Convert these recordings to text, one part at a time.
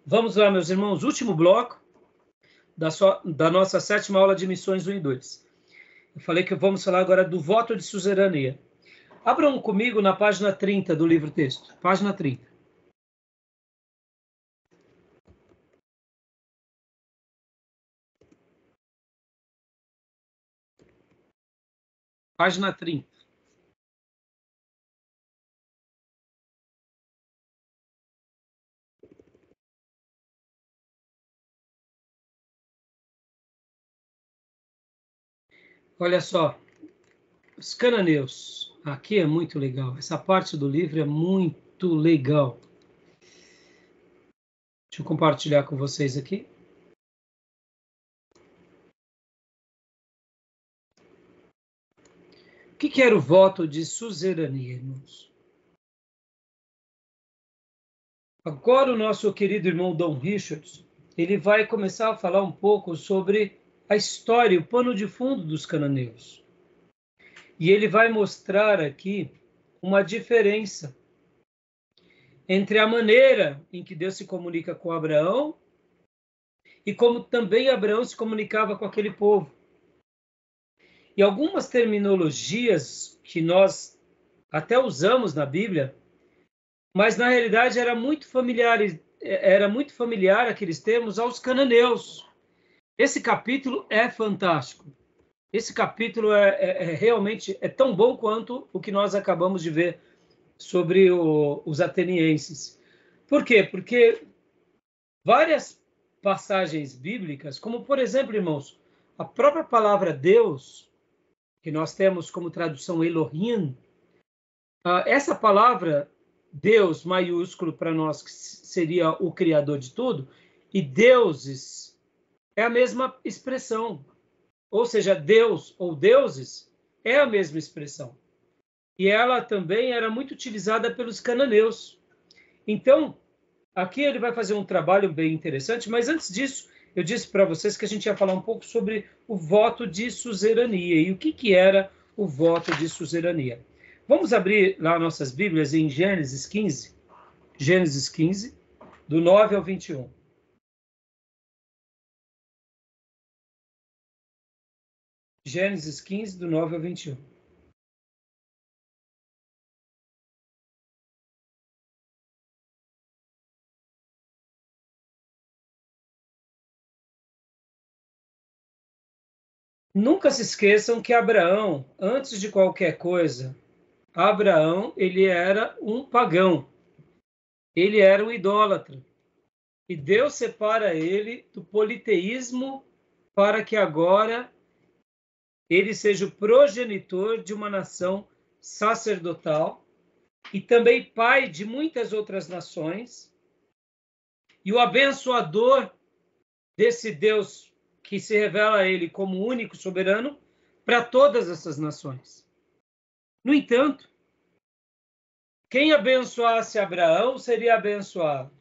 Vamos lá, meus irmãos, último bloco da nossa 7ª aula de missões 1 e 2. Eu falei que vamos falar agora do voto de suzerania. Abram comigo na página 30 do livro-texto. Página 30. Página 30. Olha só, os cananeus. Aqui é muito legal. Essa parte do livro é muito legal. Deixa eu compartilhar com vocês aqui. O que era o voto de suzerania, irmãos? Agora o nosso querido irmão Dom Richards, ele vai começar a falar um pouco sobre a história, o pano de fundo dos cananeus. E ele vai mostrar aqui uma diferença entre a maneira em que Deus se comunica com Abraão e como também Abraão se comunicava com aquele povo. E algumas terminologias que nós até usamos na Bíblia, mas na realidade era muito familiar aqueles termos aos cananeus. Esse capítulo é fantástico. Esse capítulo realmente tão bom quanto o que nós acabamos de ver sobre os atenienses. Por quê? Porque várias passagens bíblicas, como por exemplo, irmãos, a própria palavra Deus, que nós temos como tradução Elohim, essa palavra Deus maiúsculo para nós, que seria o Criador de tudo, e deuses é a mesma expressão. Ou seja, Deus ou deuses é a mesma expressão. E ela também era muito utilizada pelos cananeus. Então, aqui ele vai fazer um trabalho bem interessante, mas antes disso, eu disse para vocês que a gente ia falar um pouco sobre o voto de suzerania. E o que era o voto de suzerania? Vamos abrir lá nossas Bíblias em Gênesis 15. Gênesis 15, do 9 ao 21. Gênesis 15, do 9 ao 21. Nunca se esqueçam que Abraão, antes de qualquer coisa, Abraão, ele era um pagão. Ele era um idólatra. E Deus separa ele do politeísmo para que agora ele seja o progenitor de uma nação sacerdotal e também pai de muitas outras nações e o abençoador desse Deus que se revela a ele como único soberano para todas essas nações. No entanto, quem abençoasse Abraão seria abençoado.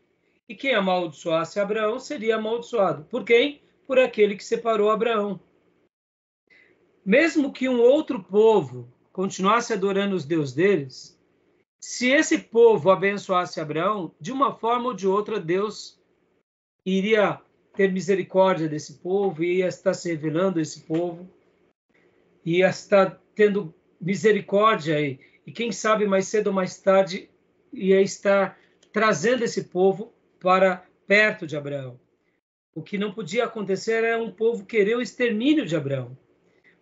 E quem amaldiçoasse Abraão seria amaldiçoado. Por quem? Por aquele que separou Abraão. Mesmo que um outro povo continuasse adorando os deuses deles, se esse povo abençoasse Abraão, de uma forma ou de outra, Deus iria ter misericórdia desse povo, ia estar se revelando a esse povo, ia estar tendo misericórdia e quem sabe mais cedo ou mais tarde ia estar trazendo esse povo para perto de Abraão. O que não podia acontecer era um povo querer o extermínio de Abraão,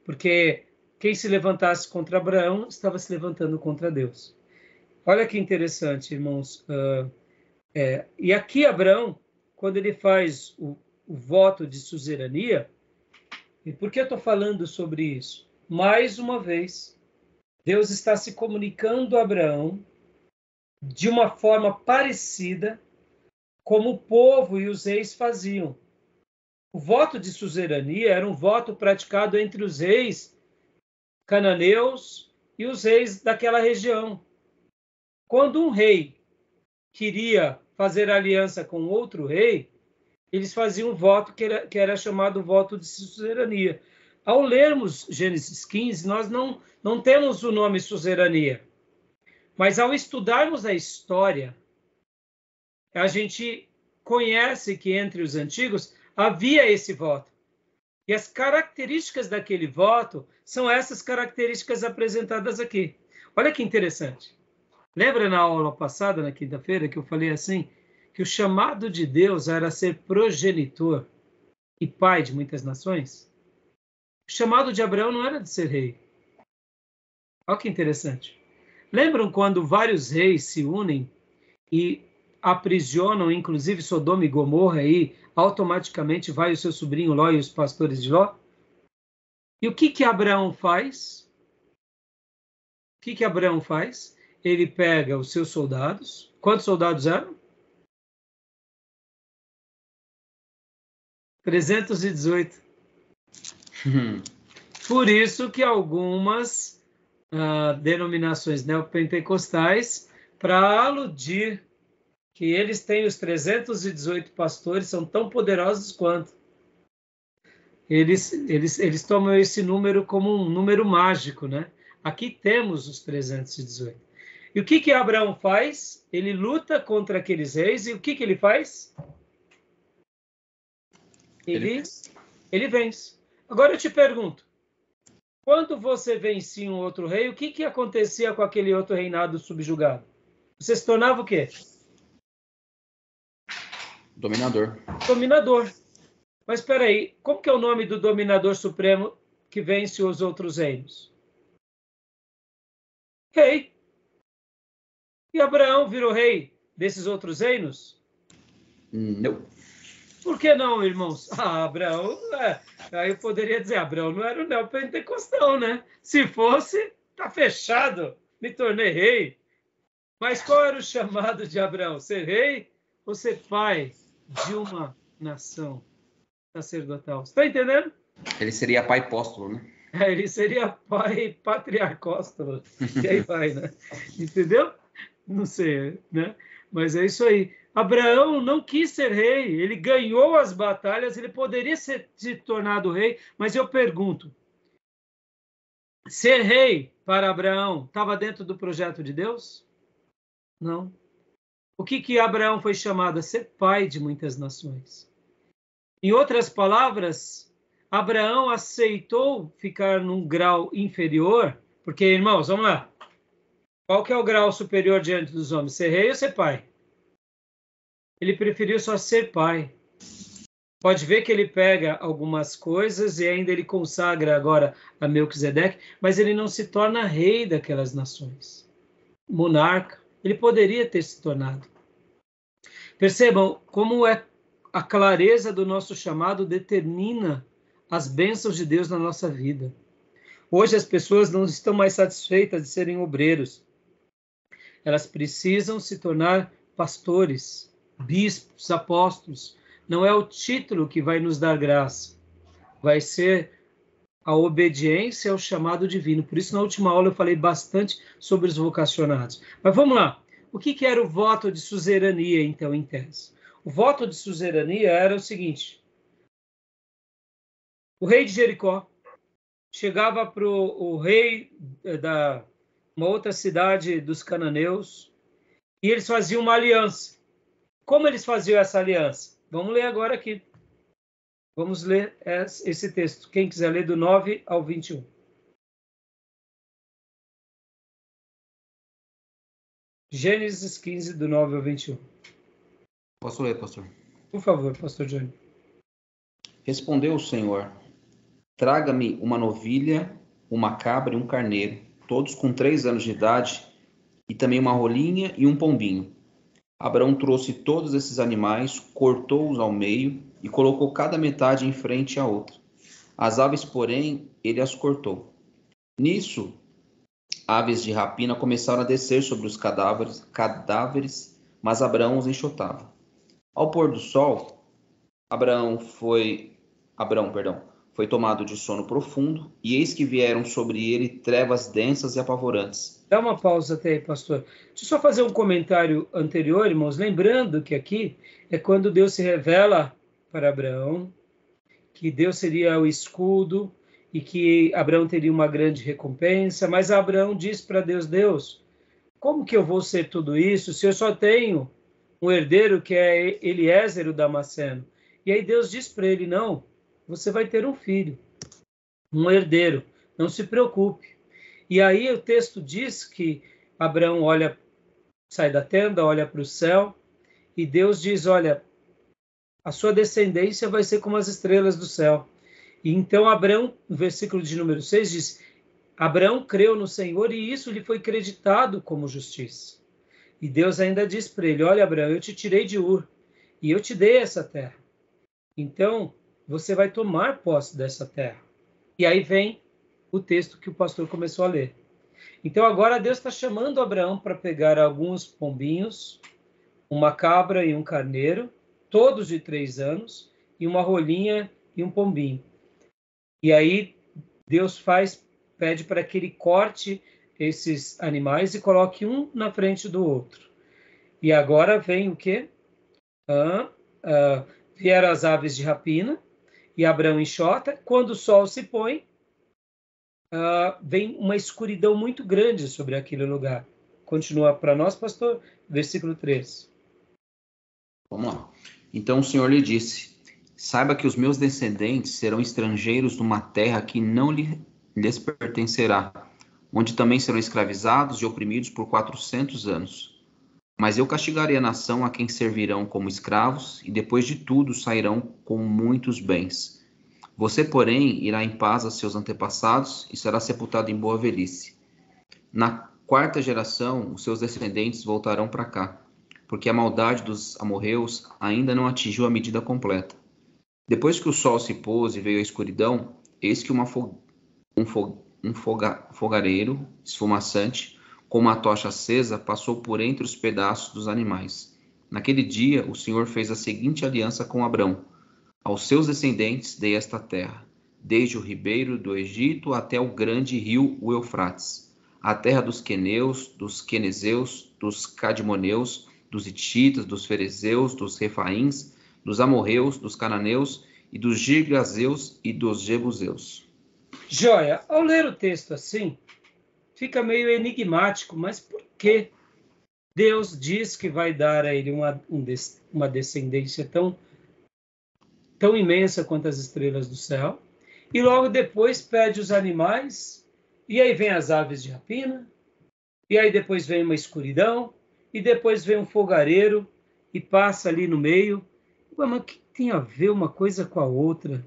porque quem se levantasse contra Abraão estava se levantando contra Deus. Olha que interessante, irmãos. E aqui Abraão, quando ele faz o voto de suzerania, e por que eu estou falando sobre isso? Mais uma vez, Deus está se comunicando a Abraão de uma forma parecida como o povo e os reis faziam. O voto de suzerania era um voto praticado entre os reis cananeus e os reis daquela região. Quando um rei queria fazer aliança com outro rei, eles faziam um voto que era chamado voto de suzerania. Ao lermos Gênesis 15, nós não temos o nome suzerania, mas ao estudarmos a história, a gente conhece que entre os antigos havia esse voto. E as características daquele voto são essas características apresentadas aqui. Olha que interessante. Lembra na aula passada, na quinta-feira, que eu falei assim, que o chamado de Deus era ser progenitor e pai de muitas nações? O chamado de Abraão não era de ser rei. Olha que interessante. Lembram quando vários reis se unem e aprisionam, inclusive Sodoma e Gomorra, e automaticamente vai o seu sobrinho Ló e os pastores de Ló? E o que Abraão faz? O que Abraão faz? Ele pega os seus soldados. Quantos soldados eram? 318. Por isso que algumas denominações neopentecostais, para aludir que eles têm os 318 pastores, são tão poderosos quanto. Eles tomam esse número como um número mágico, né? Aqui temos os 318. E o que Abraão faz? Ele luta contra aqueles reis, e o que ele faz? Ele vence. Agora eu te pergunto, quando você vencia um outro rei, o que acontecia com aquele outro reinado subjugado? Você se tornava o quê? Dominador. Dominador. Mas espera aí, como que é o nome do dominador supremo que vence os outros reinos? Rei. E Abraão virou rei desses outros reinos? Não. Por que não, irmãos? Abraão, aí eu poderia dizer, Abraão não era o neopentecostal, né? Se fosse, tá fechado, me tornei rei. Mas qual era o chamado de Abraão? Ser rei ou ser pai de uma nação sacerdotal? Está entendendo? Ele seria pai apóstolo, né? Ele seria pai patriarcóstolo. E aí vai, né? Entendeu? Não sei, né? Mas é isso aí. Abraão não quis ser rei, ele ganhou as batalhas, ele poderia se tornado rei, mas eu pergunto, ser rei para Abraão estava dentro do projeto de Deus? Não. O que Abraão foi chamado a ser pai de muitas nações? Em outras palavras, Abraão aceitou ficar num grau inferior, porque, irmãos, vamos lá, qual que é o grau superior diante dos homens? Ser rei ou ser pai? Ele preferiu só ser pai. Pode ver que ele pega algumas coisas e ainda ele consagra agora a Melquisedeque, mas ele não se torna rei daquelas nações. Monarca. Ele poderia ter se tornado. Percebam como é a clareza do nosso chamado determina as bênçãos de Deus na nossa vida. Hoje as pessoas não estão mais satisfeitas de serem obreiros. Elas precisam se tornar pastores, bispos, apóstolos. Não é o título que vai nos dar graça. Vai ser a obediência ao chamado divino. Por isso, na última aula, eu falei bastante sobre os vocacionados. Mas vamos lá. O que era o voto de suzerania, então, em tese? O voto de suzerania era o seguinte. O rei de Jericó chegava para o rei da uma outra cidade dos cananeus e eles faziam uma aliança. Como eles faziam essa aliança? Vamos ler agora aqui. Vamos ler esse texto. Quem quiser ler do 9 ao 21. Gênesis 15, do 9 ao 21. Posso ler, pastor? Por favor, pastor Johnny. Respondeu o Senhor: traga-me uma novilha, uma cabra e um carneiro, todos com 3 anos de idade, e também uma rolinha e um pombinho. Abraão trouxe todos esses animais, cortou-os ao meio e colocou cada metade em frente à outra. As aves, porém, ele as cortou. Nisso, aves de rapina começaram a descer sobre os cadáveres, mas Abraão os enxotava. Ao pôr do sol, foi tomado de sono profundo, e eis que vieram sobre ele trevas densas e apavorantes. Dá uma pausa até aí, pastor. Deixa eu só fazer um comentário anterior, irmãos. Lembrando que aqui é quando Deus se revela para Abraão, que Deus seria o escudo e que Abraão teria uma grande recompensa. Mas Abraão diz para Deus, como que eu vou ser tudo isso se eu só tenho um herdeiro que é Eliezer, o Damasceno. E aí Deus diz para ele, não, você vai ter um filho, um herdeiro, não se preocupe. E aí o texto diz que Abraão sai da tenda, olha para o céu, e Deus diz, olha, a sua descendência vai ser como as estrelas do céu. E então Abraão, no versículo de número 6, diz, Abraão creu no Senhor e isso lhe foi creditado como justiça. E Deus ainda diz para ele, olha Abraão, eu te tirei de Ur e eu te dei essa terra. Então, você vai tomar posse dessa terra. E aí vem o texto que o pastor começou a ler. Então agora Deus está chamando Abraão para pegar alguns pombinhos, uma cabra e um carneiro, todos de 3 anos, e uma rolinha e um pombinho. E aí Deus pede para que ele corte esses animais e coloque um na frente do outro. E agora vem o quê? Vieram as aves de rapina, e Abraão enxota. Quando o sol se põe, vem uma escuridão muito grande sobre aquele lugar. Continua para nós, pastor, versículo 3. Vamos lá. Então o Senhor lhe disse, saiba que os meus descendentes serão estrangeiros numa terra que não lhes pertencerá, onde também serão escravizados e oprimidos por 400 anos. Mas eu castigarei a nação a quem servirão como escravos, e depois de tudo sairão com muitos bens. Você, porém, irá em paz a seus antepassados e será sepultado em boa velhice. Na 4ª geração, os seus descendentes voltarão para cá, porque a maldade dos amorreus ainda não atingiu a medida completa. Depois que o sol se pôs e veio a escuridão, eis que um fogareiro esfumaçante, com uma tocha acesa, passou por entre os pedaços dos animais. Naquele dia, o Senhor fez a seguinte aliança com Abrão. Aos seus descendentes dei esta terra, desde o ribeiro do Egito até o grande rio, o Eufrates, a terra dos queneus, dos quenezeus, dos cadmoneus, dos hititas, dos ferezeus, dos refaíns, dos amorreus, dos cananeus e dos girgazeus e dos jebuseus. Joia, ao ler o texto assim, fica meio enigmático, mas por que Deus diz que vai dar a ele uma descendência tão imensa quanto as estrelas do céu, e logo depois pede os animais, e aí vem as aves de rapina, e aí depois vem uma escuridão, e depois vem um fogareiro, e passa ali no meio. Mas o que tem a ver uma coisa com a outra?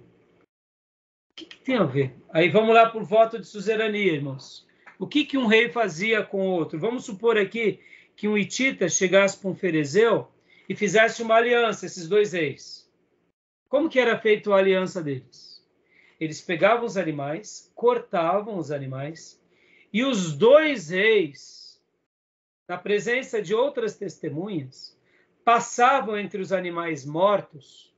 O que tem a ver? Aí vamos lá para o voto de suzerania, irmãos. O que um rei fazia com o outro? Vamos supor aqui que um hitita chegasse para um ferezeu e fizesse uma aliança, esses dois reis. Como que era feita a aliança deles? Eles pegavam os animais, cortavam os animais, e os dois reis, na presença de outras testemunhas, passavam entre os animais mortos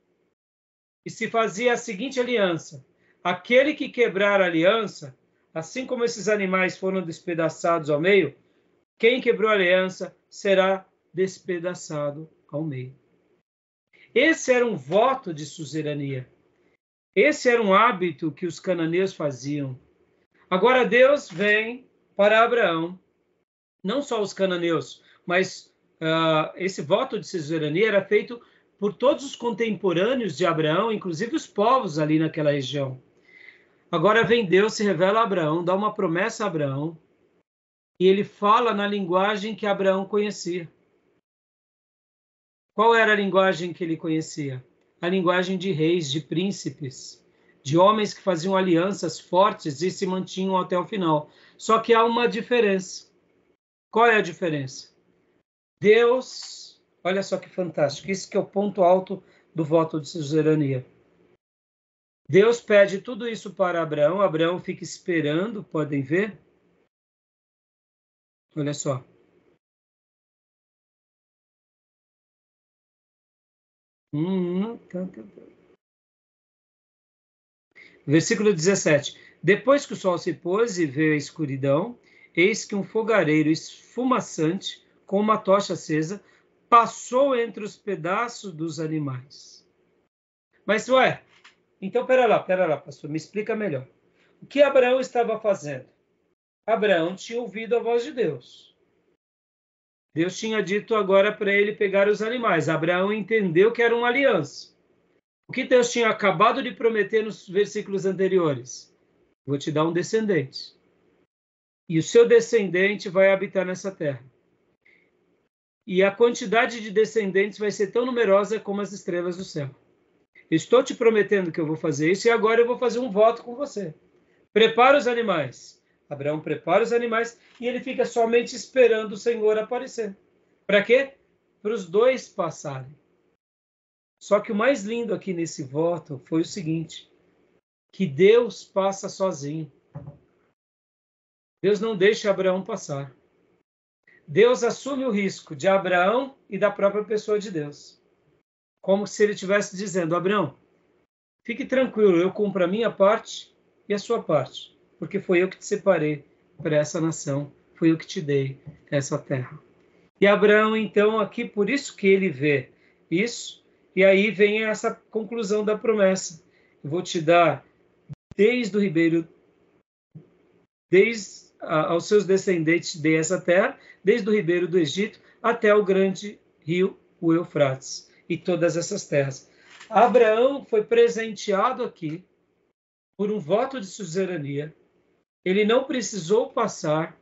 e se fazia a seguinte aliança. Aquele que quebrar a aliança, assim como esses animais foram despedaçados ao meio, quem quebrou a aliança será despedaçado ao meio. Esse era um voto de suzerania. Esse era um hábito que os cananeus faziam. Agora Deus vem para Abraão, não só os cananeus, mas esse voto de suzerania era feito por todos os contemporâneos de Abraão, inclusive os povos ali naquela região. Agora vem Deus, se revela a Abraão, dá uma promessa a Abraão, e ele fala na linguagem que Abraão conhecia. Qual era a linguagem que ele conhecia? A linguagem de reis, de príncipes, de homens que faziam alianças fortes e se mantinham até o final. Só que há uma diferença. Qual é a diferença? Deus, olha só que fantástico, isso que é o ponto alto do voto de suzerania. Deus pede tudo isso para Abraão, Abraão fica esperando, podem ver? Olha só. Versículo 17. Depois que o sol se pôs e veio a escuridão, eis que um fogareiro esfumaçante, com uma tocha acesa, passou entre os pedaços dos animais. Mas, então, pera lá, pastor, me explica melhor. O que Abraão estava fazendo? Abraão tinha ouvido a voz de Deus. Deus tinha dito agora para ele pegar os animais. Abraão entendeu que era uma aliança. O que Deus tinha acabado de prometer nos versículos anteriores? Vou te dar um descendente. E o seu descendente vai habitar nessa terra. E a quantidade de descendentes vai ser tão numerosa como as estrelas do céu. Estou te prometendo que eu vou fazer isso e agora eu vou fazer um voto com você. Prepara os animais. Abraão prepara os animais e ele fica somente esperando o Senhor aparecer. Para quê? Para os dois passarem. Só que o mais lindo aqui nesse voto foi o seguinte, que Deus passa sozinho. Deus não deixa Abraão passar. Deus assume o risco de Abraão e da própria pessoa de Deus. Como se ele estivesse dizendo, Abraão, fique tranquilo, eu cumpro a minha parte e a sua parte, porque foi eu que te separei para essa nação, foi eu que te dei essa terra. E Abraão, então, aqui, por isso que ele vê isso, e aí vem essa conclusão da promessa. Eu vou te dar desde o ribeiro, desde aos seus descendentes dei essa terra, desde o ribeiro do Egito até o grande rio, o Eufrates, e todas essas terras. Abraão foi presenteado aqui por um voto de suzerania. Ele não precisou passar,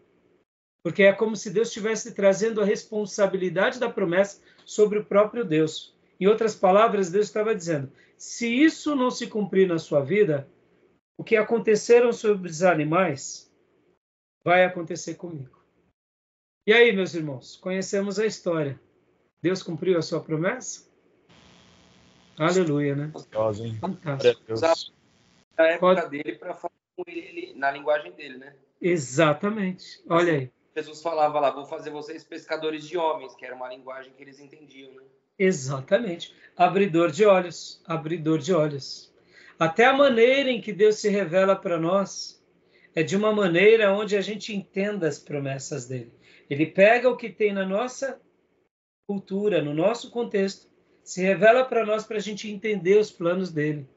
porque é como se Deus estivesse trazendo a responsabilidade da promessa sobre o próprio Deus. Em outras palavras, Deus estava dizendo, se isso não se cumprir na sua vida, o que aconteceram sobre os animais vai acontecer comigo. E aí, meus irmãos, conhecemos a história. Deus cumpriu a sua promessa? Aleluia, né? Fantástico. Na época dele para falar com ele, na linguagem dele, né? Exatamente. Olha aí. Jesus falava lá, vou fazer vocês pescadores de homens, que era uma linguagem que eles entendiam, né? Exatamente. Abridor de olhos. Abridor de olhos. Até a maneira em que Deus se revela para nós é de uma maneira onde a gente entenda as promessas dele. Ele pega o que tem na nossa cultura, no nosso contexto, se revela para nós para a gente entender os planos dele.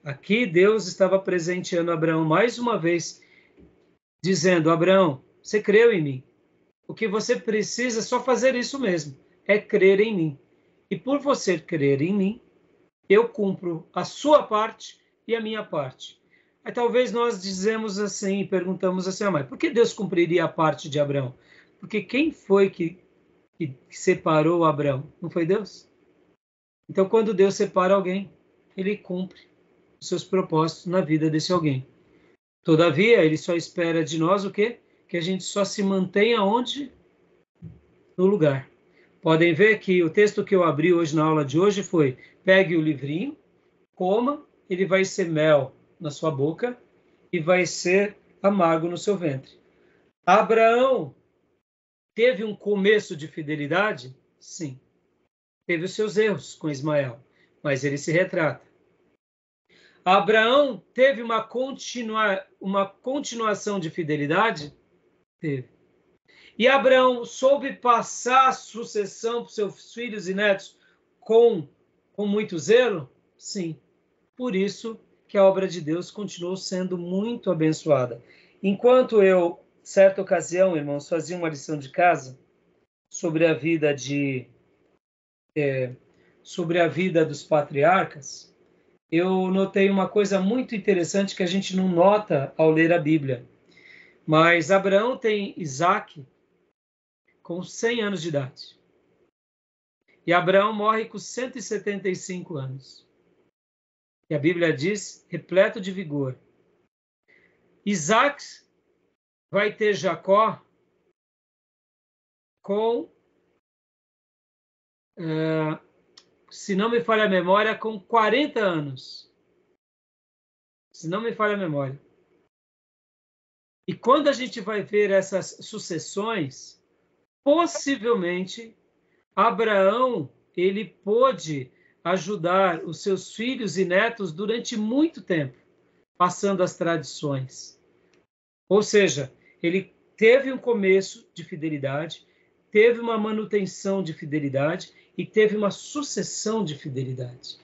Aqui Deus estava presenteando Abraão mais uma vez, dizendo, Abraão, você creu em mim. O que você precisa é só fazer isso mesmo, é crer em mim. E por você crer em mim, eu cumpro a sua parte e a minha parte. Aí talvez nós dizemos assim, perguntamos assim, mas por que Deus cumpriria a parte de Abraão? Porque quem foi que separou Abraão? Não foi Deus? Então, quando Deus separa alguém, ele cumpre os seus propósitos na vida desse alguém. Todavia, ele só espera de nós o quê? Que a gente só se mantenha onde? No lugar. Podem ver que o texto que eu abri hoje na aula de hoje foi, pegue o livrinho, coma, ele vai ser mel na sua boca e vai ser amargo no seu ventre. Abraão teve um começo de fidelidade? Sim. Teve os seus erros com Ismael, mas ele se retrata. Abraão teve uma continuação de fidelidade? Teve. E Abraão soube passar a sucessão para seus filhos e netos com muito zelo? Sim. Por isso que a obra de Deus continuou sendo muito abençoada. Enquanto eu, certa ocasião, irmãos, fazia uma lição de casa sobre a vida dos patriarcas, eu notei uma coisa muito interessante que a gente não nota ao ler a Bíblia. Mas Abraão tem Isaque com 100 anos de idade. E Abraão morre com 175 anos. E a Bíblia diz, repleto de vigor. Isaque vai ter Jacó com, se não me falha a memória, com 40 anos. Se não me falha a memória. E quando a gente vai ver essas sucessões, possivelmente Abraão, ele pôde ajudar os seus filhos e netos durante muito tempo, passando as tradições. Ou seja, ele teve um começo de fidelidade, teve uma manutenção de fidelidade e teve uma sucessão de fidelidade.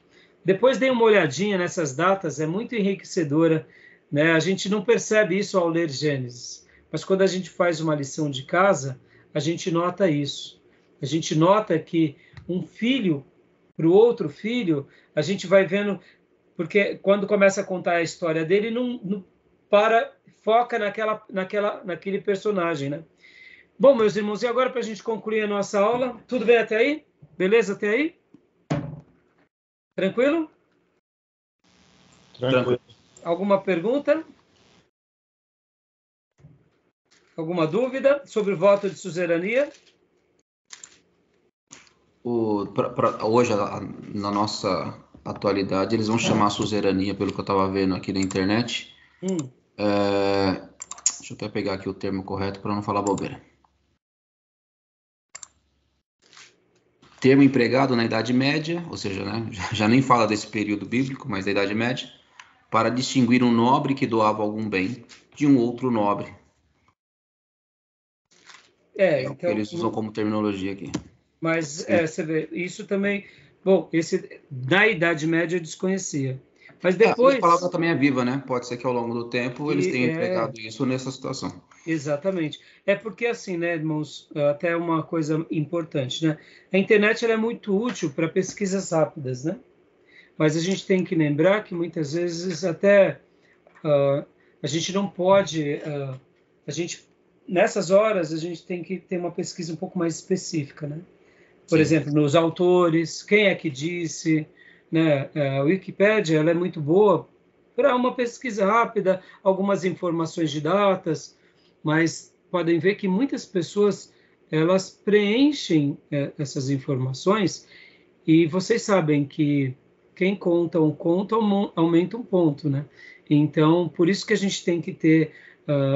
Depois dê uma olhadinha nessas datas, é muito enriquecedora, né? A gente não percebe isso ao ler Gênesis, mas quando a gente faz uma lição de casa, a gente nota isso. A gente nota que um filho para o outro filho, a gente vai vendo, porque quando começa a contar a história dele, não foca naquele personagem, né? Bom, meus irmãos, e agora para a gente concluir a nossa aula, tudo bem até aí? Beleza até aí? Tranquilo? Tranquilo. Alguma pergunta? Alguma dúvida sobre o voto de suzerania? Hoje, na nossa atualidade, eles vão chamar a suzerania, pelo que eu estava vendo aqui na internet. Deixa eu até pegar aqui o termo correto para não falar bobeira. Termo empregado na Idade Média, ou seja, né, já nem fala desse período bíblico, mas da Idade Média, para distinguir um nobre que doava algum bem de um outro nobre. Então, o que eles usam como terminologia aqui. Mas você vê, isso também... Bom, na Idade Média eu desconhecia. Mas depois... a palavra também é viva, né? Pode ser que ao longo do tempo eles tenham empregado isso nessa situação. Exatamente. É porque assim, né, irmãos, até uma coisa importante, né? A internet ela é muito útil para pesquisas rápidas, né? Mas a gente tem que lembrar que muitas vezes até a gente não pode, nessas horas a gente tem que ter uma pesquisa um pouco mais específica, né? Por Sim. exemplo, nos autores, quem é que disse, né? A Wikipédia ela é muito boa para uma pesquisa rápida, algumas informações de datas, mas podem ver que muitas pessoas elas preenchem essas informações e vocês sabem que quem conta um conto aumenta um ponto, né? Então, por isso que a gente tem que ter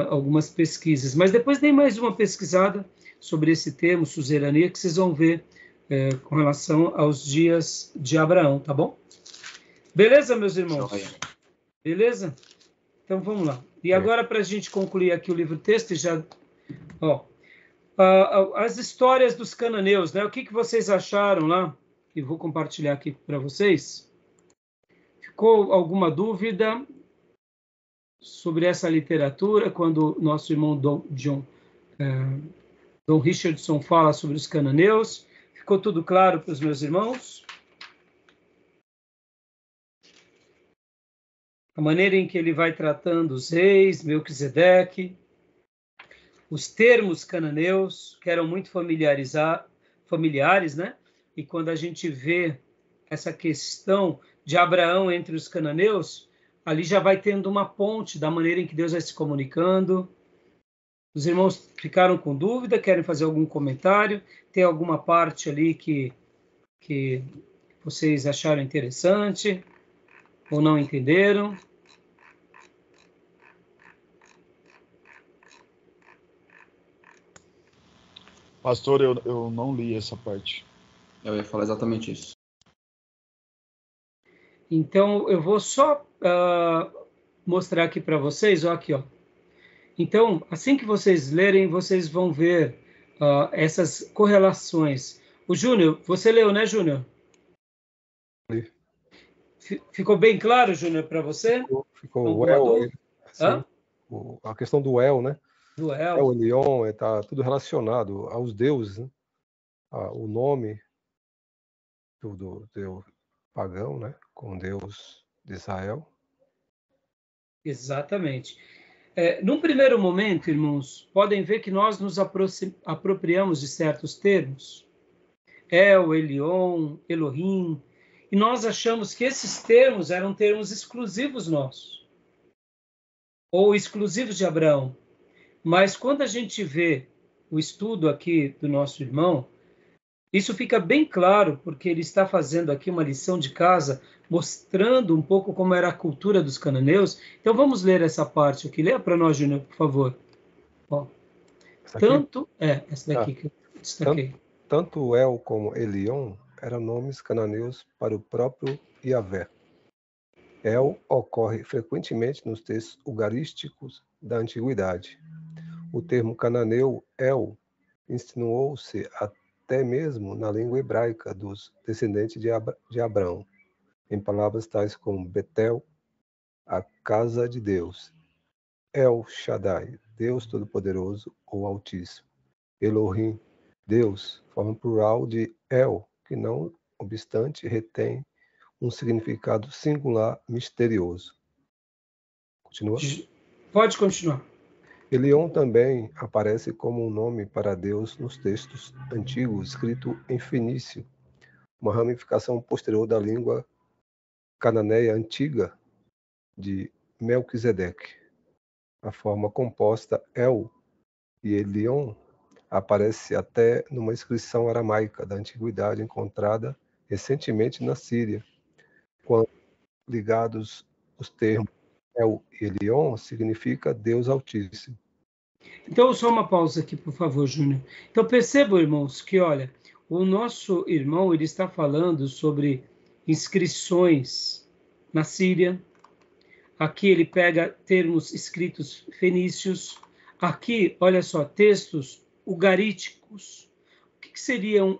algumas pesquisas. Mas depois tem mais uma pesquisada sobre esse termo, suzerania, que vocês vão ver com relação aos dias de Abraão, tá bom? Beleza, meus irmãos? Beleza? Então, vamos lá. E agora, para a gente concluir aqui o livro-texto, as histórias dos cananeus, né? O que vocês acharam lá? E vou compartilhar aqui para vocês. Ficou alguma dúvida sobre essa literatura quando nosso irmão Dom Richardson fala sobre os cananeus? Ficou tudo claro para os meus irmãos? A maneira em que ele vai tratando os reis, Melquisedeque, os termos cananeus, que eram muito familiares, né? E quando a gente vê essa questão de Abraão entre os cananeus, ali já vai tendo uma ponte da maneira em que Deus vai se comunicando. Os irmãos ficaram com dúvida, querem fazer algum comentário? Tem alguma parte ali que vocês acharam interessante ou não entenderam? Pastor, eu não li essa parte. Eu ia falar exatamente isso. Então, eu vou só mostrar aqui para vocês, aqui, ó. Então, assim que vocês lerem, vocês vão ver essas correlações. O Júnior, você leu, né, Júnior? Li. Ficou bem claro, Júnior, para você? Ficou o El, assim, a questão do El, né? Do El. El Elyon, está tudo relacionado aos deuses, né? O nome do Deus pagão, né? Com Deus de Israel. Exatamente. Num primeiro momento, irmãos, podem ver que nós nos apropriamos de certos termos. El, Elyon, Elohim, e nós achamos que esses termos eram termos exclusivos nossos, ou exclusivos de Abraão. Mas quando a gente vê o estudo aqui do nosso irmão, isso fica bem claro, porque ele está fazendo aqui uma lição de casa, mostrando um pouco como era a cultura dos cananeus. Então vamos ler essa parte aqui. Leia para nós, Júnior, por favor. Essa daqui que eu destaquei. Tanto El como Elion eram nomes cananeus para o próprio Yahvé. El ocorre frequentemente nos textos ugarísticos da antiguidade. O termo cananeu El insinuou-se até mesmo na língua hebraica dos descendentes de Abraão, em palavras tais como Betel, a casa de Deus, El Shaddai, Deus Todo-Poderoso ou Altíssimo, Elohim, Deus, forma plural de El, que não obstante retém um significado singular misterioso. Continua. Pode continuar. Elion também aparece como um nome para Deus nos textos antigos, escrito em fenício, uma ramificação posterior da língua cananeia antiga de Melquisedeque. A forma composta El e Elion aparece até numa inscrição aramaica da antiguidade encontrada recentemente na Síria, quando ligados os termos El e Elion significa Deus Altíssimo. Então, só uma pausa aqui, por favor, Júnior. Então, percebam, irmãos, que, olha, o nosso irmão, ele está falando sobre inscrições na Síria. Aqui ele pega termos escritos fenícios. Aqui, olha só, textos ugaríticos. O que seriam?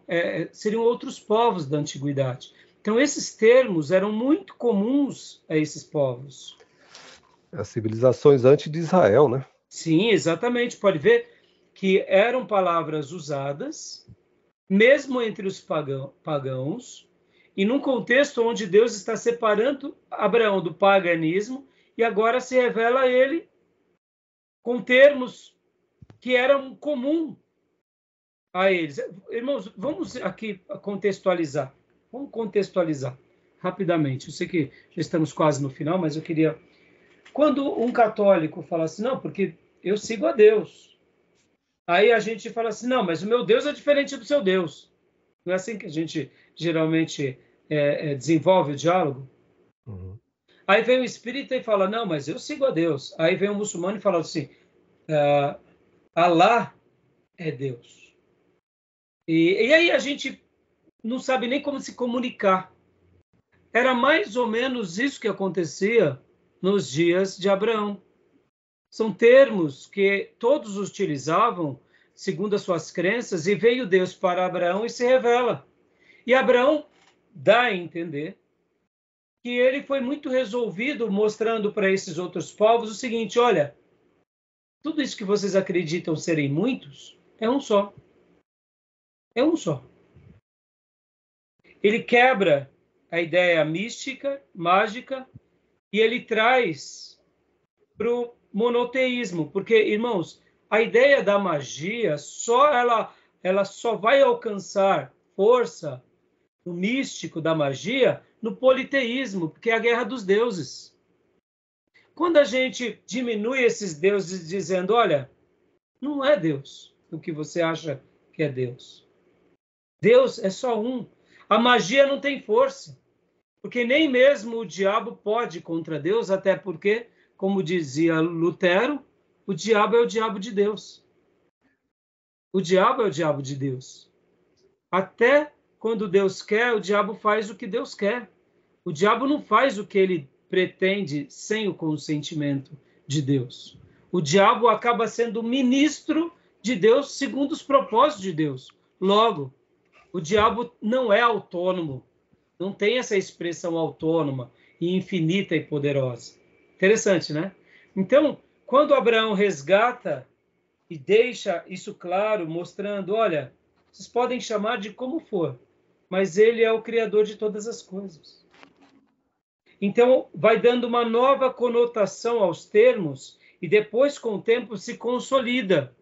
Seriam outros povos da antiguidade. Então, esses termos eram muito comuns a esses povos. As civilizações antes de Israel, né? Sim, exatamente. Pode ver que eram palavras usadas, mesmo entre os pagãos, e num contexto onde Deus está separando Abraão do paganismo e agora se revela a ele com termos que eram comuns a eles. Irmãos, vamos aqui contextualizar. Vamos contextualizar rapidamente. Eu sei que já estamos quase no final, mas eu queria... Quando um católico fala assim, não, porque eu sigo a Deus. Aí a gente fala assim, não, mas o meu Deus é diferente do seu Deus. Não é assim que a gente geralmente desenvolve o diálogo? Uhum. Aí vem o espírita e fala, não, mas eu sigo a Deus. Aí vem o muçulmano e fala assim, Alá é Deus. E aí a gente não sabe nem como se comunicar. Era mais ou menos isso que acontecia nos dias de Abraão. São termos que todos utilizavam segundo as suas crenças, e veio Deus para Abraão e se revela. E Abraão dá a entender que ele foi muito resolvido, mostrando para esses outros povos o seguinte, olha, tudo isso que vocês acreditam serem muitos, é um só. É um só. Ele quebra a ideia mística, mágica, e ele traz para o monoteísmo, porque, irmãos, a ideia da magia, ela só vai alcançar força no místico da magia no politeísmo, porque é a guerra dos deuses. Quando a gente diminui esses deuses dizendo, olha, não é Deus o que você acha que é Deus. Deus é só um. A magia não tem força, porque nem mesmo o diabo pode contra Deus, até porque, como dizia Lutero, o diabo é o diabo de Deus. O diabo é o diabo de Deus. Até quando Deus quer, o diabo faz o que Deus quer. O diabo não faz o que ele pretende sem o consentimento de Deus. O diabo acaba sendo ministro de Deus segundo os propósitos de Deus. Logo, o diabo não é autônomo. Não tem essa expressão autônoma e infinita e poderosa. Interessante, né? Então, quando Abraão resgata e deixa isso claro, mostrando, olha, vocês podem chamar de como for, mas ele é o criador de todas as coisas. Então, vai dando uma nova conotação aos termos e depois, com o tempo, se consolida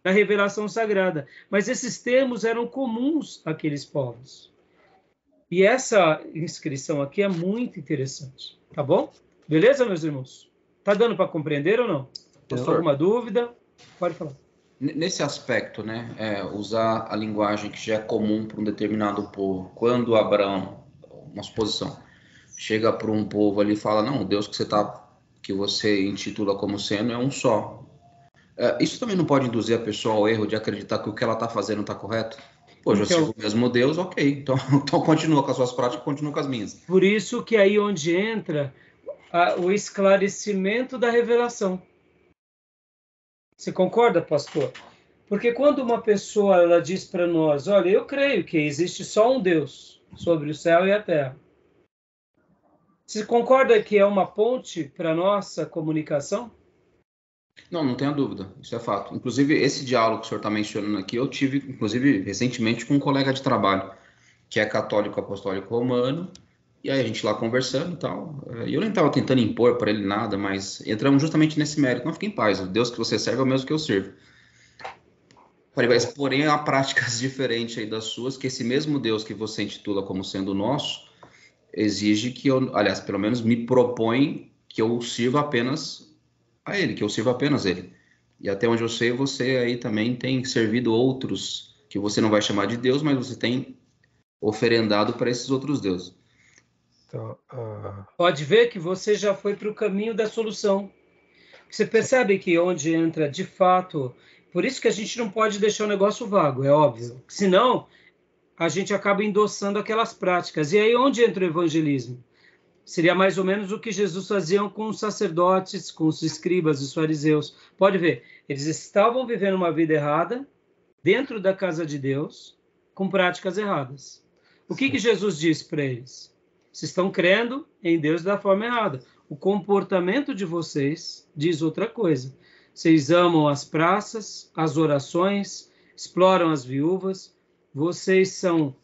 na revelação sagrada. Mas esses termos eram comuns àqueles povos. E essa inscrição aqui é muito interessante, tá bom? Beleza, meus irmãos? Tá dando para compreender ou não? Pastor, alguma dúvida? Pode falar. Nesse aspecto, né, usar a linguagem que já é comum para um determinado povo. Quando Abraão, uma suposição, chega para um povo ali e fala, não, o Deus que você intitula como sendo é um só. Isso também não pode induzir a pessoa ao erro de acreditar que o que ela está fazendo está correto? Pô, já sigo o mesmo Deus, ok. Então continua com as suas práticas, continua com as minhas. Por isso que aí onde entra o esclarecimento da revelação. Você concorda, pastor? Porque quando uma pessoa ela diz para nós, olha, eu creio que existe só um Deus sobre o céu e a terra. Você concorda que é uma ponte para a nossa comunicação? Não, não tenha dúvida, isso é fato. Inclusive, esse diálogo que o senhor está mencionando aqui, eu tive, inclusive, recentemente com um colega de trabalho, que é católico apostólico romano, e aí a gente lá conversando e tal, e eu nem estava tentando impor para ele nada, mas entramos justamente nesse mérito. Não, fique em paz, o Deus que você serve é o mesmo que eu sirvo. Falei, mas porém há práticas diferentes aí das suas, que esse mesmo Deus que você intitula como sendo nosso, exige que eu, aliás, pelo menos me propõe que eu sirva apenas a ele, que eu sirva apenas ele. E até onde eu sei, você aí também tem servido outros que você não vai chamar de Deus, mas você tem oferendado para esses outros deuses. Então, Pode ver que você já foi para o caminho da solução. Você percebe que onde entra de fato... Por isso que a gente não pode deixar o negócio vago, é óbvio. Senão, a gente acaba endossando aquelas práticas. E aí, onde entra o evangelismo? Seria mais ou menos o que Jesus fazia com os sacerdotes, com os escribas, os fariseus. Pode ver, eles estavam vivendo uma vida errada, dentro da casa de Deus, com práticas erradas. O que Jesus disse para eles? Vocês estão crendo em Deus da forma errada. O comportamento de vocês diz outra coisa. Vocês amam as praças, as orações, exploram as viúvas, vocês são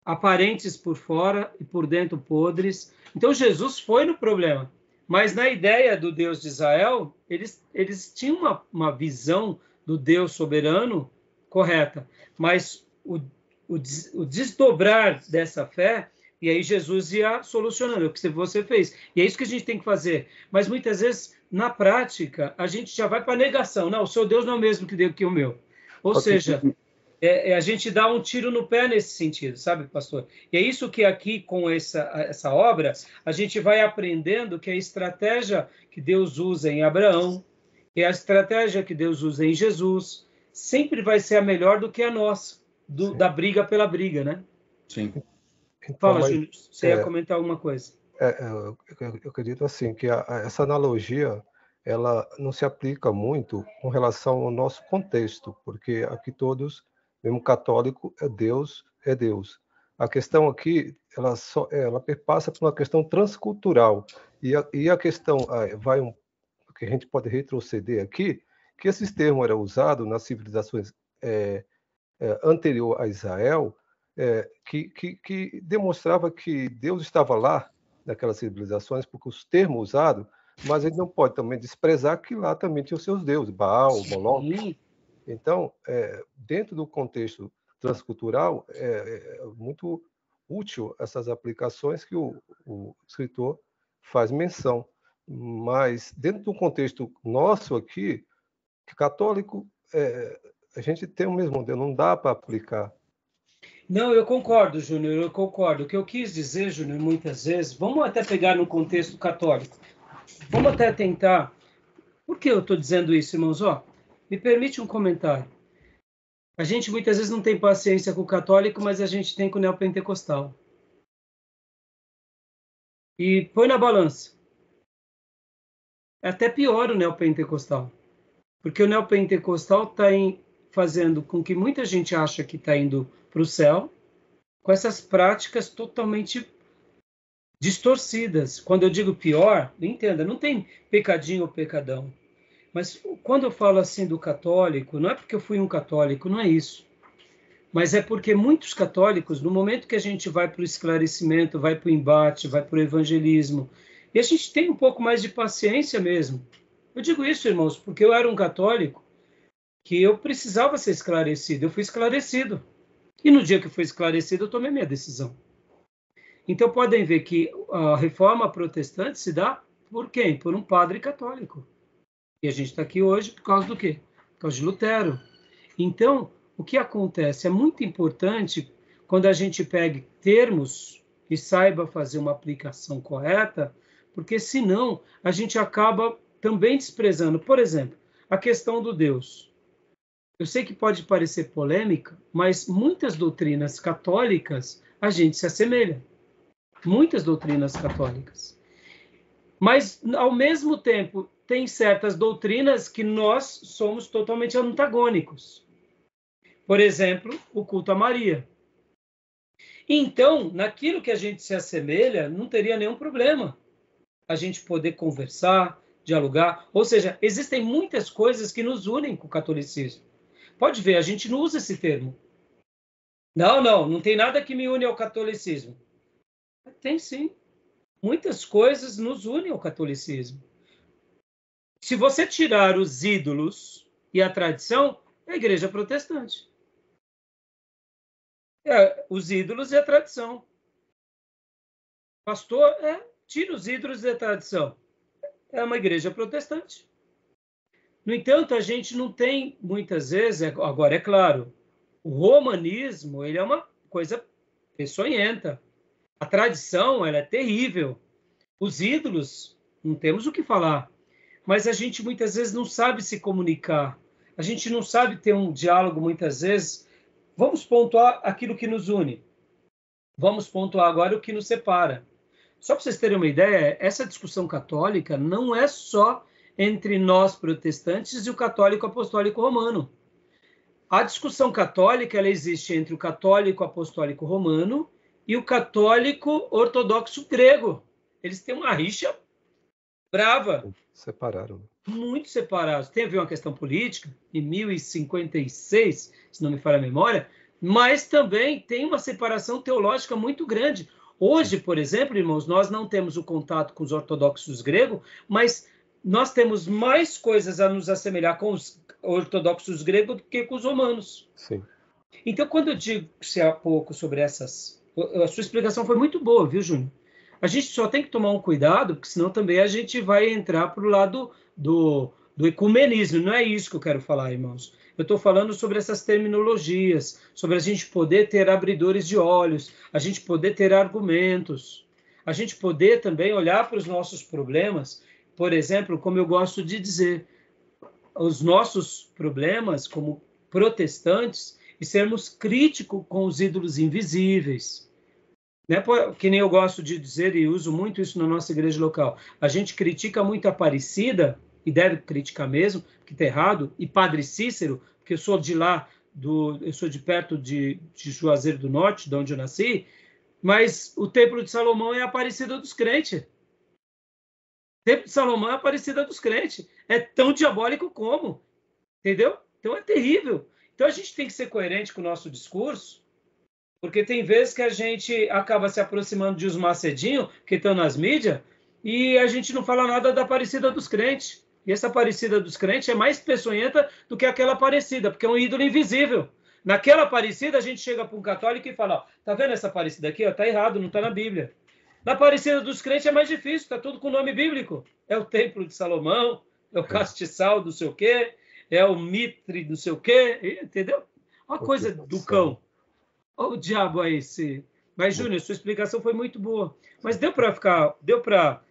aparentes por fora e por dentro podres. Então Jesus foi no problema. Mas na ideia do Deus de Israel, eles tinham uma visão do Deus soberano correta. Mas o desdobrar dessa fé, e aí Jesus ia solucionando, é o que você fez. E é isso que a gente tem que fazer. Mas muitas vezes, na prática, a gente já vai para a negação. Não, o seu Deus não é o mesmo que o meu. Ou seja, a gente dá um tiro no pé nesse sentido, sabe, pastor? E é isso que aqui, com essa obra, a gente vai aprendendo que a estratégia que Deus usa em Abraão e a estratégia que Deus usa em Jesus sempre vai ser a melhor do que a nossa, da briga pela briga, né? Sim. então, Fala, Júnior, você ia comentar alguma coisa? Eu acredito assim que essa analogia ela não se aplica muito com relação ao nosso contexto, porque aqui todos, mesmo católico, é Deus, é Deus. A questão aqui, ela perpassa por uma questão transcultural, e a questão que a gente pode retroceder aqui, que esses termos eram usados nas civilizações anterior a Israel, que demonstrava que Deus estava lá naquelas civilizações, porque os termos usados, mas a gente não pode também desprezar que lá também tinha os seus deuses, Baal, Moloque. Então, dentro do contexto transcultural, é muito útil essas aplicações que o escritor faz menção. Mas, dentro do contexto nosso aqui, católico, a gente tem o mesmo Deus, não dá para aplicar. Não, eu concordo, Júnior, eu concordo. O que eu quis dizer, Júnior, muitas vezes, vamos até pegar no contexto católico. Vamos até tentar... Por que eu estou dizendo isso, irmãos? Me permite um comentário. A gente muitas vezes não tem paciência com o católico, mas a gente tem com o neopentecostal. E põe na balança. É até pior o neopentecostal. Porque o neopentecostal está fazendo com que muita gente acha que está indo para o céu, com essas práticas totalmente distorcidas. Quando eu digo pior, entenda, não tem pecadinho ou pecadão. Mas quando eu falo assim do católico, não é porque eu fui um católico, não é isso. Mas é porque muitos católicos, no momento que a gente vai para o esclarecimento, vai para o embate, vai para o evangelismo, e a gente tem um pouco mais de paciência mesmo. Eu digo isso, irmãos, porque eu era um católico que eu precisava ser esclarecido. Eu fui esclarecido. E no dia que eu fui esclarecido, eu tomei minha decisão. Então podem ver que a reforma protestante se dá por quem? Por um padre católico. E a gente está aqui hoje por causa do quê? Por causa de Lutero. Então, o que acontece? É muito importante quando a gente pegue termos e saiba fazer uma aplicação correta, porque senão a gente acaba também desprezando. Por exemplo, a questão do Deus. Eu sei que pode parecer polêmica, mas muitas doutrinas católicas a gente se assemelha. Muitas doutrinas católicas. Mas, ao mesmo tempo, tem certas doutrinas que nós somos totalmente antagônicos. Por exemplo, o culto a Maria. Então, naquilo que a gente se assemelha, não teria nenhum problema a gente poder conversar, dialogar. Ou seja, existem muitas coisas que nos unem com o catolicismo. Pode ver, a gente não usa esse termo. Não tem nada que me une ao catolicismo. Tem sim. Muitas coisas nos unem ao catolicismo. Se você tirar os ídolos e a tradição, é a igreja protestante. Os ídolos e a tradição. Pastor, tira os ídolos e a tradição. É uma igreja protestante. No entanto, a gente não tem, muitas vezes, agora é claro, o romanismo ele é uma coisa peçonhenta. A tradição ela é terrível. Os ídolos, não temos o que falar. Mas a gente muitas vezes não sabe se comunicar. A gente não sabe ter um diálogo muitas vezes. Vamos pontuar aquilo que nos une. Vamos pontuar agora o que nos separa. Só para vocês terem uma ideia, essa discussão católica não é só entre nós protestantes e o católico apostólico romano. A discussão católica ela existe entre o católico apostólico romano e o católico ortodoxo grego. Eles têm uma rixa brava. Separaram. Muito separados. Tem a ver uma questão política, em 1056, se não me falha a memória, mas também tem uma separação teológica muito grande. Hoje, por exemplo, irmãos, nós não temos o contato com os ortodoxos gregos, mas nós temos mais coisas a nos assemelhar com os ortodoxos gregos do que com os romanos. Sim. Então, quando eu digo há pouco sobre essas... A sua explicação foi muito boa, viu, Júnior? A gente só tem que tomar um cuidado, porque senão também a gente vai entrar para o lado do ecumenismo. Não é isso que eu quero falar, irmãos. Eu estou falando sobre essas terminologias, sobre a gente poder ter abridores de olhos, a gente poder ter argumentos, a gente poder também olhar para os nossos problemas. Por exemplo, como eu gosto de dizer, os nossos problemas como protestantes e sermos críticos com os ídolos invisíveis. Né? Que nem eu gosto de dizer e uso muito isso na nossa igreja local. A gente critica muito a Aparecida, e deve criticar mesmo, porque está errado, e Padre Cícero, porque eu sou de lá, eu sou de perto de Juazeiro do Norte, de onde eu nasci, mas o Templo de Salomão é a Aparecida dos crentes. O Templo de Salomão é a Aparecida dos crentes. É tão diabólico como. Entendeu? Então é terrível. Então a gente tem que ser coerente com o nosso discurso, porque tem vezes que a gente acaba se aproximando de os macedinhos, que estão nas mídias, e a gente não fala nada da Aparecida dos crentes. E essa Aparecida dos crentes é mais peçonhenta do que aquela Aparecida, porque é um ídolo invisível. Naquela Aparecida, a gente chega para um católico e fala, tá vendo essa Aparecida aqui? Tá errado, não está na Bíblia. Na Aparecida dos crentes é mais difícil, está tudo com nome bíblico. É o Templo de Salomão, é o castiçal do sei o quê, é o mitre do sei o quê, entendeu? Uma coisa do cão. Olha o diabo aí, Mas, Júnior, sua explicação foi muito boa. Mas deu para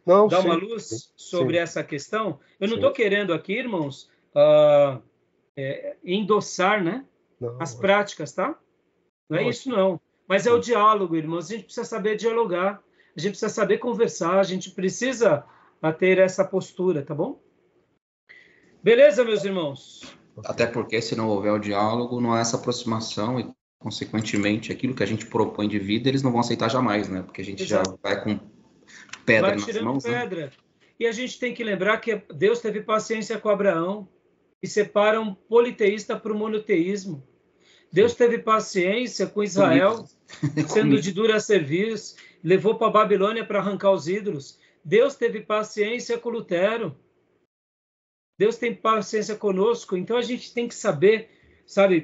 dar uma luz sobre essa questão? Eu não estou querendo aqui, irmãos, endossar, né, as práticas, tá? Não é isso, não. Mas é o diálogo, irmãos. A gente precisa saber dialogar, a gente precisa saber conversar, a gente precisa ter essa postura, tá bom? Beleza, meus irmãos? Até porque, se não houver o diálogo, não há essa aproximação e, consequentemente, aquilo que a gente propõe de vida, eles não vão aceitar jamais, né? Porque a gente já vai com pedra nas mãos, pedra. Né? E a gente tem que lembrar que Deus teve paciência com Abraão e separa um politeísta para o monoteísmo. Deus teve paciência com Israel, sendo de dura serviço, levou para a Babilônia para arrancar os ídolos. Deus teve paciência com Lutero. Deus tem paciência conosco. Então a gente tem que saber,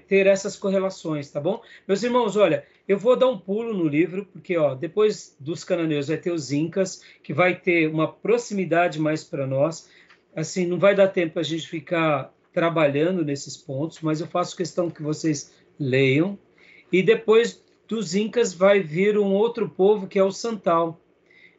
ter essas correlações, tá bom? Meus irmãos, olha, eu vou dar um pulo no livro, porque depois dos cananeus vai ter os incas, que vai ter uma proximidade mais para nós. Assim, não vai dar tempo a gente ficar trabalhando nesses pontos, mas eu faço questão que vocês leiam. E depois dos incas vai vir um outro povo, que é o Santal,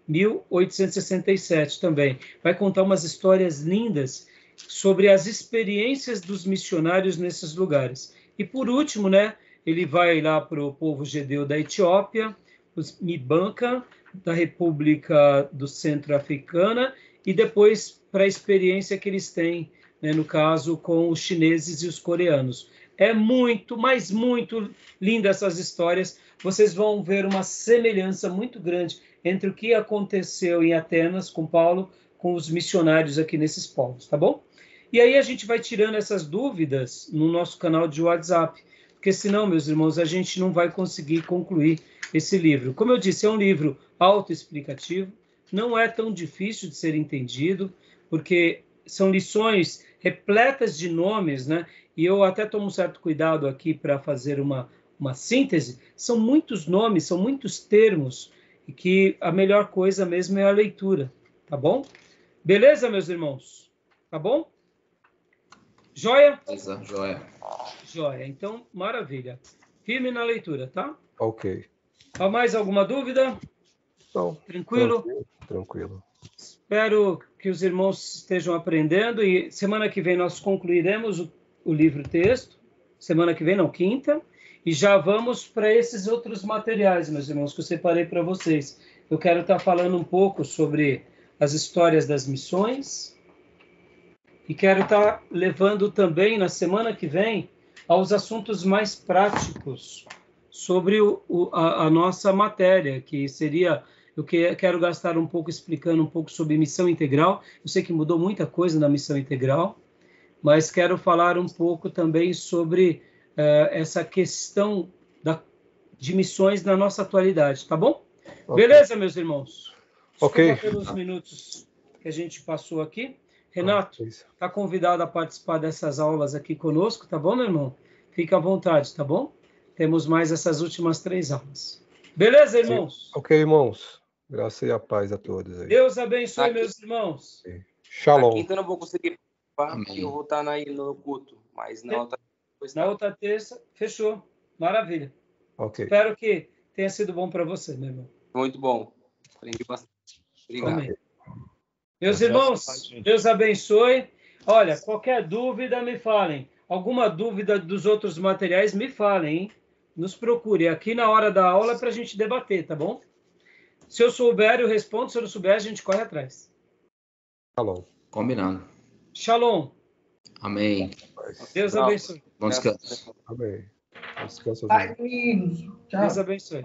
1867 também. Vai contar umas histórias lindas sobre as experiências dos missionários nesses lugares. E por último, né, ele vai lá para o povo gedeu da Etiópia, os Mibanca, da República do Centro-Africana, e depois para a experiência que eles têm, né, no caso, com os chineses e os coreanos. É muito, mas muito linda essas histórias. Vocês vão ver uma semelhança muito grande entre o que aconteceu em Atenas com Paulo, com os missionários aqui nesses povos, tá bom? E aí a gente vai tirando essas dúvidas no nosso canal de WhatsApp, porque senão, meus irmãos, a gente não vai conseguir concluir esse livro. Como eu disse, é um livro autoexplicativo, não é tão difícil de ser entendido, porque são lições repletas de nomes, né? E eu até tomo um certo cuidado aqui para fazer uma síntese. São muitos nomes, são muitos termos, e que a melhor coisa mesmo é a leitura, tá bom? Beleza, meus irmãos? Tá bom? Joia? Beleza, joia. Joia. Então, maravilha. Firme na leitura, tá? Ok. Há mais alguma dúvida? Não, Tranquilo? Tranquilo. Espero que os irmãos estejam aprendendo e semana que vem nós concluiremos o livro-texto. Semana que vem, não, quinta. E já vamos para esses outros materiais, meus irmãos, que eu separei para vocês. Eu quero estar falando um pouco sobre as histórias das missões e quero estar levando também, na semana que vem, aos assuntos mais práticos sobre a nossa matéria, que seria... Eu quero gastar um pouco explicando um pouco sobre missão integral. Eu sei que mudou muita coisa na missão integral, mas quero falar um pouco também sobre essa questão de missões na nossa atualidade, tá bom? Okay. Beleza, meus irmãos? Desculpa pelos minutos que a gente passou aqui. Renato, está convidado a participar dessas aulas aqui conosco, tá bom, meu irmão? Fica à vontade, tá bom? Temos mais essas últimas 3 aulas. Beleza, irmãos? Sim. Ok, irmãos. Graça e a paz a todos aí. Deus abençoe, meus irmãos. Sim. Shalom. Aqui então eu não vou conseguir participar, porque eu vou estar no culto, mas na outra terça, fechou. Maravilha. Ok. Espero que tenha sido bom para você, meu irmão. Muito bom. Aprendi bastante. Obrigado. Amém. Meus irmãos, Deus abençoe. Olha, qualquer dúvida, me falem. Alguma dúvida dos outros materiais, me falem, hein? Nos procure aqui na hora da aula para a gente debater, tá bom? Se eu souber, eu respondo. Se eu não souber, a gente corre atrás. Shalom. Combinado. Shalom. Amém. Deus abençoe. Bom descanso. Amém. Descanso. Deus abençoe. Deus abençoe.